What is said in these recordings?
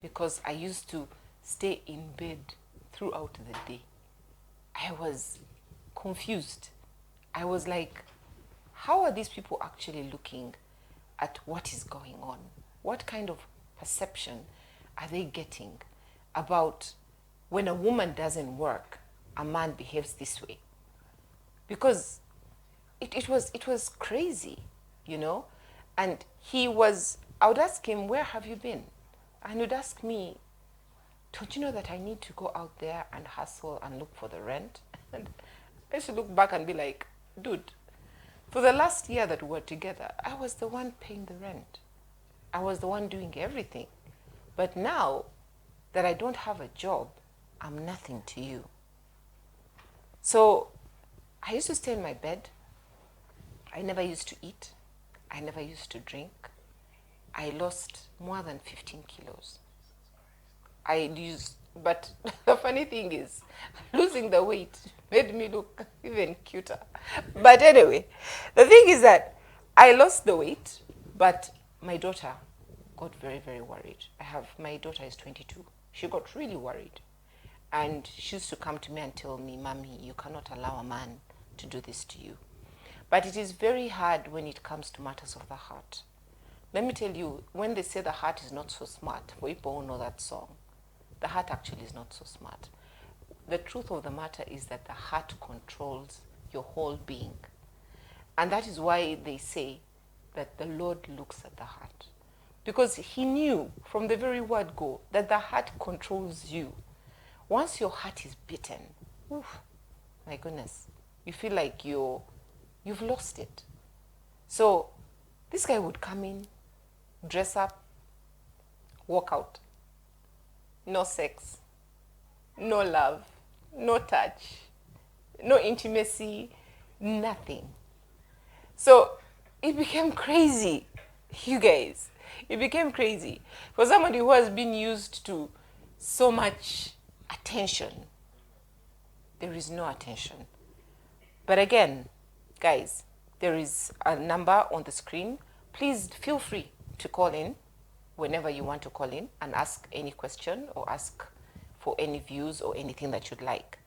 because I used to stay in bed throughout the day. I was confused. I was like, how are these people actually looking at what is going on? What kind of perception are they getting about when a woman doesn't work, a man behaves this way? Because it was crazy, you know? And I would ask him, where have you been? And he would ask me, don't you know that I need to go out there and hustle and look for the rent? And I used to look back and be like, dude, for the last year that we were together, I was the one paying the rent. I was the one doing everything. But now that I don't have a job, I'm nothing to you. So I used to stay in my bed. I never used to eat. I never used to drink. I lost more than 15 kilos. But the funny thing is, losing the weight made me look even cuter. But anyway, the thing is that I lost the weight, but my daughter got very, very worried. My daughter is 22. She got really worried. And she used to come to me and tell me, Mommy, you cannot allow a man to do this to you. But it is very hard when it comes to matters of the heart. Let me tell you, when they say the heart is not so smart, for people who know that song, the heart actually is not so smart. The truth of the matter is that the heart controls your whole being. And that is why they say that the Lord looks at the heart. Because he knew from the very word go that the heart controls you. Once your heart is beaten, oof, my goodness, you feel like you've lost it. So this guy would come in, dress up, walk out. No sex, no love, no touch, no intimacy, nothing. So it became crazy, you guys. It became crazy. For somebody who has been used to so much attention, there is no attention. But again, guys, there is a number on the screen. Please feel free to call in whenever you want to call in and ask any question or ask for any views or anything that you'd like.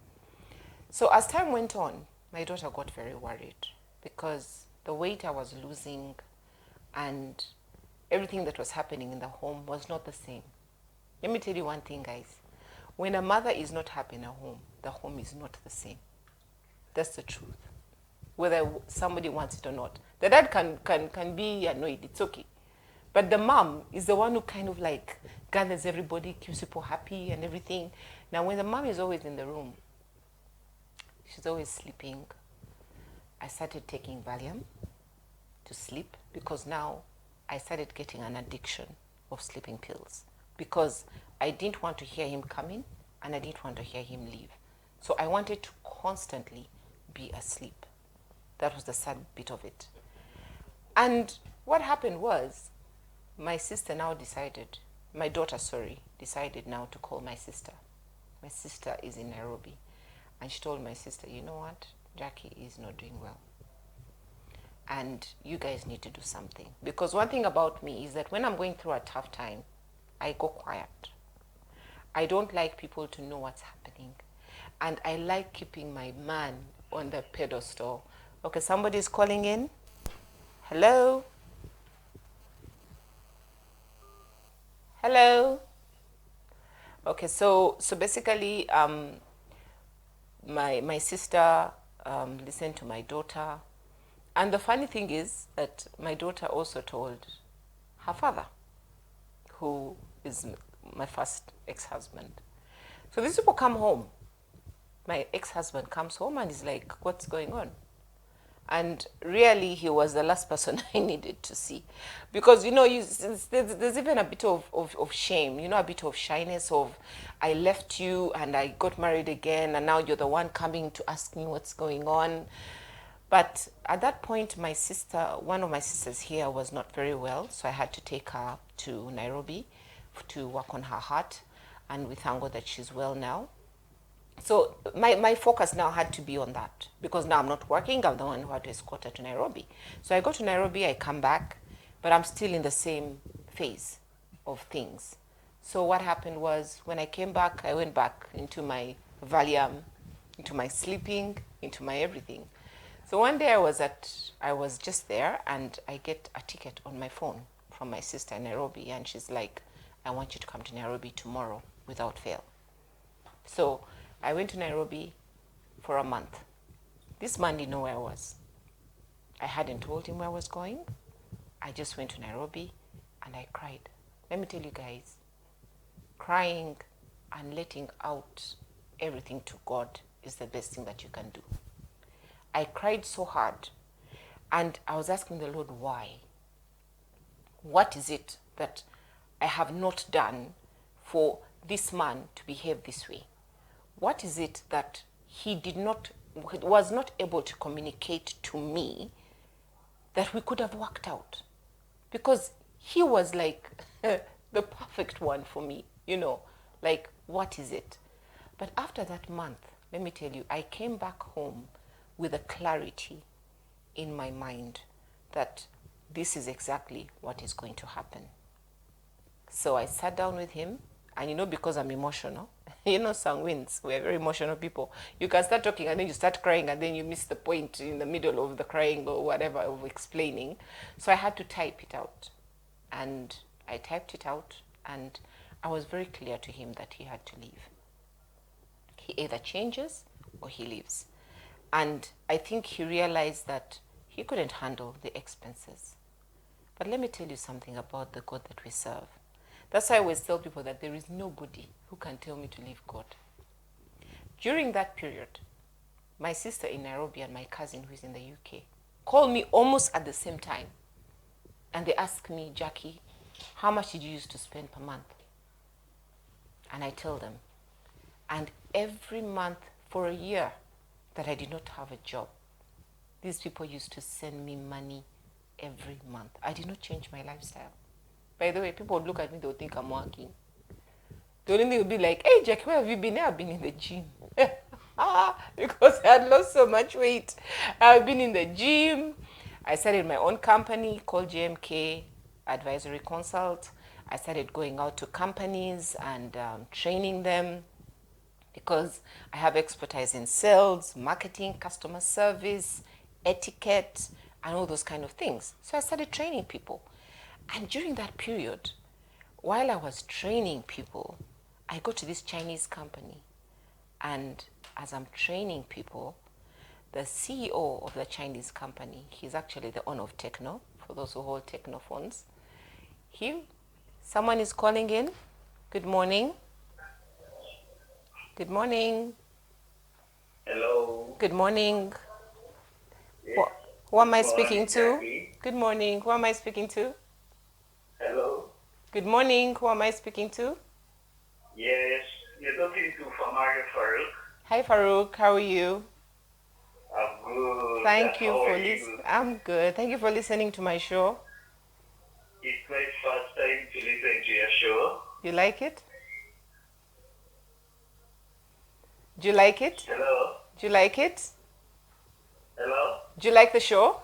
So as time went on, my daughter got very worried because the weight I was losing and everything that was happening in the home was not the same. Let me tell you one thing, guys. When a mother is not happy in a home, the home is not the same. That's the truth. Whether somebody wants it or not. The dad can be annoyed, it's okay. But the mom is the one who kind of like gathers everybody, keeps people happy and everything. Now, when the mom is always in the room, she's always sleeping. I started taking Valium to sleep because now I started getting an addiction of sleeping pills because I didn't want to hear him coming and I didn't want to hear him leave. So I wanted to constantly be asleep. That was the sad bit of it. And what happened was, my daughter decided now to call my sister. My sister is in Nairobi. And she told my sister, you know what? Jackie is not doing well. And you guys need to do something. Because one thing about me is that when I'm going through a tough time, I go quiet. I don't like people to know what's happening. And I like keeping my man on the pedestal. Okay, somebody's calling in. Hello? Hello? Okay, so basically, my sister listened to my daughter. And the funny thing is that my daughter also told her father, who is my first ex-husband. So these people come home. My ex-husband comes home and is like, what's going on? And really, he was the last person I needed to see. Because, there's even a bit of shame, a bit of shyness of, I left you and I got married again and now you're the one coming to ask me what's going on. But at that point, one of my sisters here was not very well, so I had to take her to Nairobi to work on her heart, and we thank God that she's well now. So my focus now had to be on that, because now I'm not working, I'm the one who had to escort her to Nairobi. So I go to Nairobi, I come back, but I'm still in the same phase of things. So what happened was when I came back, I went back into my Valium, into my sleeping, into my everything. So one day I was just there and I get a ticket on my phone from my sister in Nairobi, and she's like, I want you to come to Nairobi tomorrow without fail. So I went to Nairobi for a month. This man didn't know where I was. I hadn't told him where I was going. I just went to Nairobi and I cried. Let me tell you guys, crying and letting out everything to God is the best thing that you can do. I cried so hard and I was asking the Lord why. What is it that I have not done for this man to behave this way? What is it that he was not able to communicate to me that we could have worked out? Because he was like the perfect one for me, like, what is it? But after that month, let me tell you, I came back home with a clarity in my mind that this is exactly what is going to happen. So I sat down with him, and because I'm emotional, sanguines, we're very emotional people. You can start talking and then you start crying and then you miss the point in the middle of the crying or whatever of explaining. So I had to type it out. And I typed it out and I was very clear to him that he had to leave. He either changes or he leaves. And I think he realized that he couldn't handle the expenses. But let me tell you something about the God that we serve. That's why I always tell people that there is nobody who can tell me to leave God. During that period, my sister in Nairobi and my cousin who is in the UK called me almost at the same time. And they asked me, Jackie, how much did you use to spend per month? And I tell them. And every month for a year that I did not have a job, these people used to send me money every month. I did not change my lifestyle. By the way, people would look at me, they would think I'm working. The only thing would be like, hey, Jackie, where have you been? I've been in the gym. Because I had lost so much weight. I've been in the gym. I started my own company called JMK Advisory Consult. I started going out to companies and training them because I have expertise in sales, marketing, customer service, etiquette, and all those kind of things. So I started training people. And during that period, while I was training people, I go to this Chinese company. And as I'm training people, the CEO of the Chinese company, he's actually the owner of Techno, for those who hold Techno phones. Someone is calling in. Good morning. Good morning. Hello. Good morning. Yes. Who am I speaking to? Jackie. Good morning. Who am I speaking to? Hello. Good morning. Who am I speaking to? Yes, you're talking to Famari Farouk. Hi, Farouk. How are you? I'm good. Thank you How for are listening. you? I'm good. Thank you for listening to my show. It's my first time to listen to your show. You like it? Do you like it? Hello. Do you like it? Hello. Do you like the show?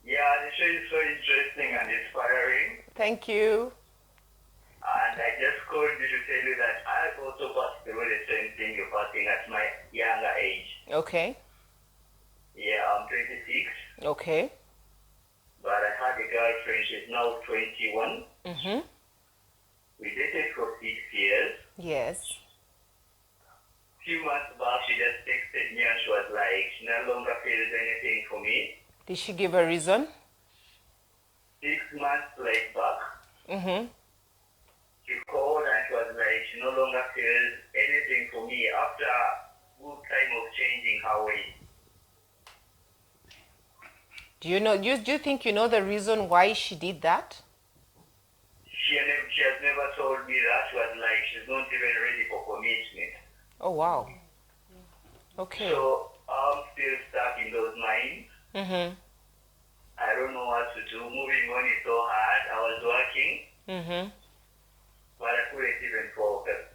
Yeah, the show is so interesting and inspiring. Thank you. And I just called you to tell you that I also passed away the same thing you're passing at my younger age. Okay. Yeah, I'm 26. Okay. But I had a girlfriend, she's now 21. Mm-hmm. We dated for 6 years. Yes. Few months back, she just texted me and she was like, she no longer feels anything for me. Did she give a reason? 6 months back, Mm-hmm. she called and she was like, she no longer feels anything for me after a good time of changing her ways. Do you think you know the reason why she did that? She has never told me that. She was like, she's not even ready for commitment. Oh, wow. Okay. So I'm still stuck in those minds. Mm-hmm. I don't know what to do. Moving on is so hard. I was working, Mm-hmm. but I couldn't even focus.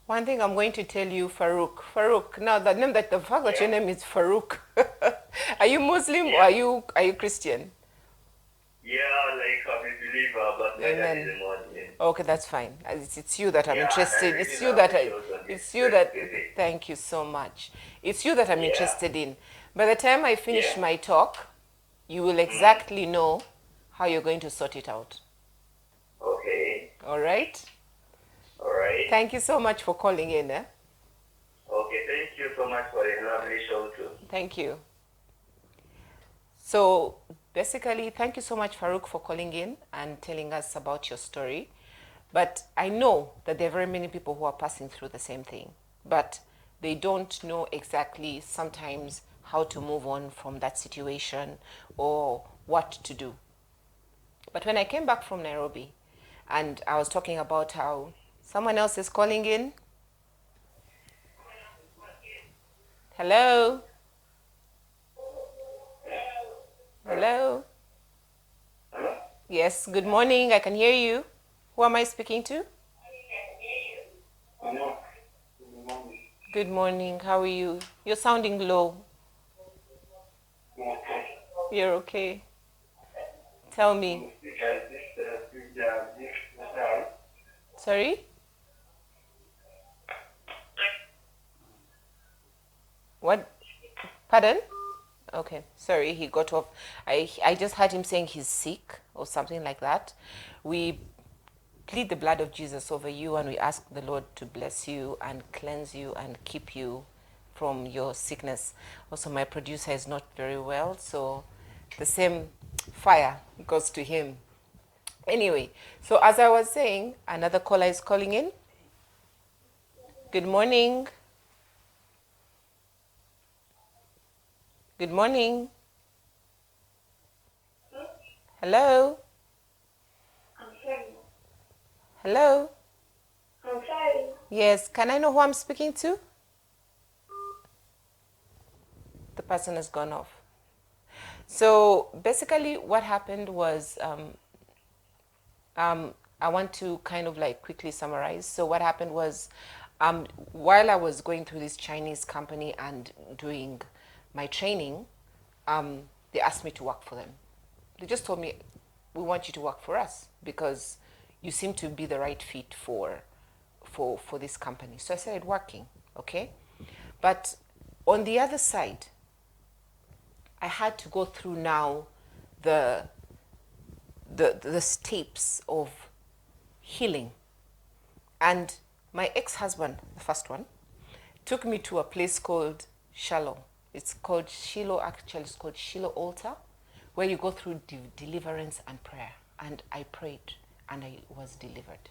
One thing I'm going to tell you, Farouk. Now, the fact that your name is Farouk. Are you Muslim or are you Christian? Yeah, I'm a believer, but my dad is a Muslim. Okay, that's fine. It's you that I'm Yeah, and I interested. really It's you love that the I. shows on It's you that. RESTTV. Thank you so much. It's you that I'm Yeah. interested in. By the time I finish Yeah. my talk, you will exactly know how you're going to sort it out. Okay. All right. All right. Thank you so much for calling in. Okay, thank you so much for a lovely show too. Thank you. So basically, thank you so much, Farouk, for calling in and telling us about your story. But I know that there are very many people who are passing through the same thing, but they don't know exactly sometimes how to move on from that situation or what to do. But when I came back from Nairobi and I was talking about how someone else is calling in. Hello? Hello? Yes, good morning. I can hear you. Who am I speaking to? Good morning. How are you? You're sounding low. You're okay. Tell me. Sorry? What? Pardon? Okay, sorry, he got off. I just heard him saying he's sick or something like that. We plead the blood of Jesus over you and we ask the Lord to bless you and cleanse you and keep you from your sickness. Also, my producer is not very well, so the same fire goes to him. Anyway, so as I was saying, another caller is calling in. Good morning. Good morning. Hello? Hello? I'm sorry. Yes, can I know who I'm speaking to? The person has gone off. So basically what happened was, I want to kind of like quickly summarize. So what happened was, while I was going through this Chinese company and doing my training, they asked me to work for them. They just told me, we want you to work for us because you seem to be the right fit for this company. So I started working, okay? But on the other side, I had to go through now the steps of healing. And my ex-husband, the first one, took me to a place called Shiloh. It's called Shiloh, actually it's called Shiloh Altar, where you go through deliverance and prayer. And I prayed and I was delivered.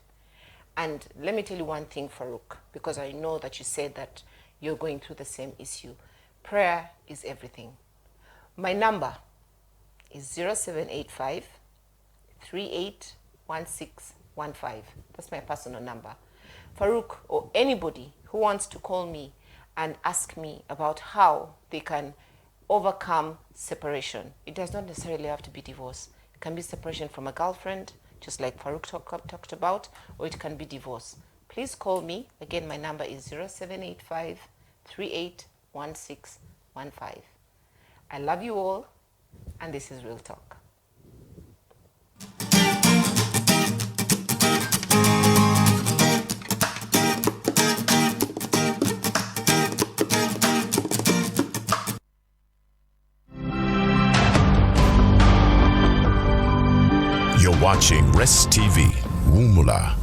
And let me tell you one thing, Farouk, because I know that you said that you're going through the same issue. Prayer is everything. My number is 0785 381615. That's my personal number. Farouk or anybody who wants to call me and ask me about how they can overcome separation. It does not necessarily have to be divorce. It can be separation from a girlfriend, just like Farouk talked about, or it can be divorce. Please call me. Again, my number is 0785 381615. I love you all, and this is Real Talk. You're watching RESTTV, Wumula.